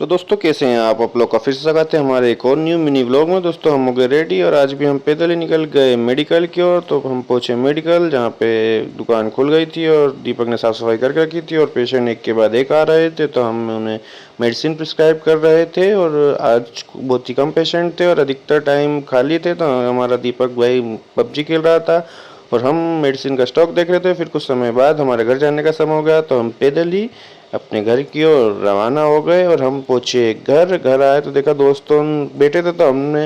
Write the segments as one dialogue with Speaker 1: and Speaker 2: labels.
Speaker 1: तो दोस्तों कैसे हैं आप लोग का फिर से स्वागत है हमारे एक और न्यू मिनी व्लॉग में। दोस्तों हम हो गए रेडी और आज भी हम पैदल ही निकल गए मेडिकल की ओर। तो हम पहुंचे मेडिकल जहां पे दुकान खुल गई थी और दीपक ने साफ़ सफाई करके रखी थी और पेशेंट एक के बाद एक आ रहे थे, तो हम उन्हें मेडिसिन प्रिस्क्राइब कर रहे थे। और आज बहुत ही कम पेशेंट थे और अधिकतर टाइम खाली थे, तो हमारा दीपक भाई पबजी खेल रहा था और हम मेडिसिन का स्टॉक देख रहे थे। फिर कुछ समय बाद हमारे घर जाने का समय हो गया, तो हम पैदल ही अपने घर की ओर रवाना हो गए और हम पहुंचे घर आए तो देखा दोस्तों बैठे थे, तो हमने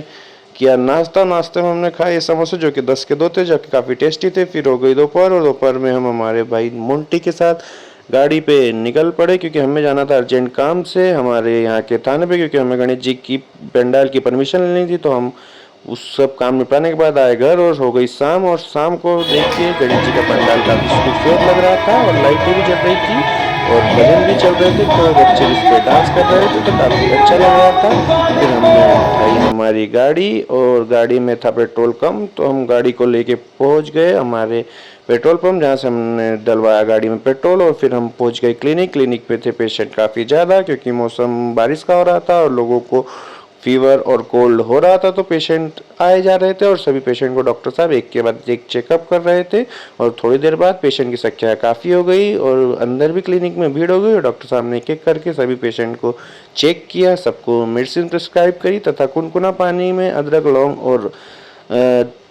Speaker 1: किया नाश्ता। नाश्ते में हमने खाए समोसे जो कि 10 के 2 थे, जो कि काफ़ी टेस्टी थे। फिर हो गई दोपहर और दोपहर में हम हमारे भाई मोंटी के साथ गाड़ी पे निकल पड़े, क्योंकि हमें जाना था अर्जेंट काम से हमारे यहाँ के थाने पे, क्योंकि हमें गणेश जी की पंडाल की परमिशन लेनी थी। तो हम उस सब काम निपटाने के बाद आए घर और हो गई शाम। और शाम को देखिए गणेश जी का पंडाल काफ़ी खूबसूरत लग रहा था और लाइटें भी जल रही थी और भजन भी चल रहे थे, तो बच्चे इस पे डांस कर रहे थे, तो काफ़ी अच्छा लग रहा था। फिर हमने उठाई हमारी गाड़ी और गाड़ी में था पेट्रोल कम, तो हम गाड़ी को लेके पहुंच गए हमारे पेट्रोल पंप, जहाँ से हमने डलवाया गाड़ी में पेट्रोल। और फिर हम पहुंच गए क्लिनिक पे थे पेशेंट काफ़ी ज़्यादा, क्योंकि मौसम बारिश का हो रहा था और लोगों को फीवर और कोल्ड हो रहा था, तो पेशेंट आए जा रहे थे और सभी पेशेंट को डॉक्टर साहब एक के बाद एक चेकअप कर रहे थे। और थोड़ी देर बाद पेशेंट की संख्या काफ़ी हो गई और अंदर भी क्लिनिक में भीड़ हो गई और डॉक्टर साहब ने एक एक करके सभी पेशेंट को चेक किया, सबको मेडिसिन प्रिस्क्राइब करी तथा कुनकुना पानी में अदरक लौंग और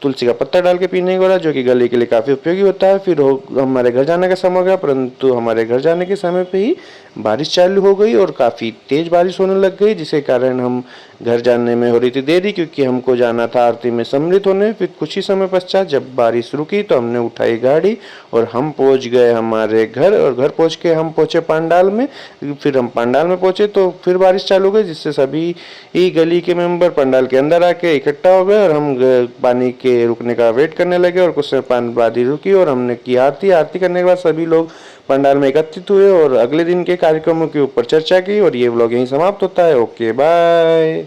Speaker 1: तुलसी का पत्ता डाल के पीने को बोला, जो कि गले के लिए काफ़ी उपयोगी होता है। फिर हमारे घर जाने का समय हो गया, परंतु हमारे घर जाने के समय पे ही बारिश चालू हो गई और काफ़ी तेज़ बारिश होने लग गई, जिसके कारण हम घर जाने में हो रही थी देरी, क्योंकि हमको जाना था आरती में सम्मिलित होने। फिर कुछ ही समय पश्चात जब बारिश रुकी तो हमने उठाई गाड़ी और हम पहुंच गए हमारे घर। और घर पहुंच के हम पहुंचे पंडाल में। फिर हम पंडाल में पहुंचे तो फिर बारिश चालू हो गई, जिससे सभी ही गली के मेंबर पंडाल के अंदर आके इकट्ठा हो गए और हम पानी के रुकने का वेट करने लगे। और कुछ समय पानी बाद ही रुकी और हमने की आरती। आरती करने के बाद सभी लोग पंडाल में एकत्रित हुए और अगले दिन के कार्यक्रमों के ऊपर चर्चा की। और ये व्लॉग यहीं समाप्त होता है। Okay bye.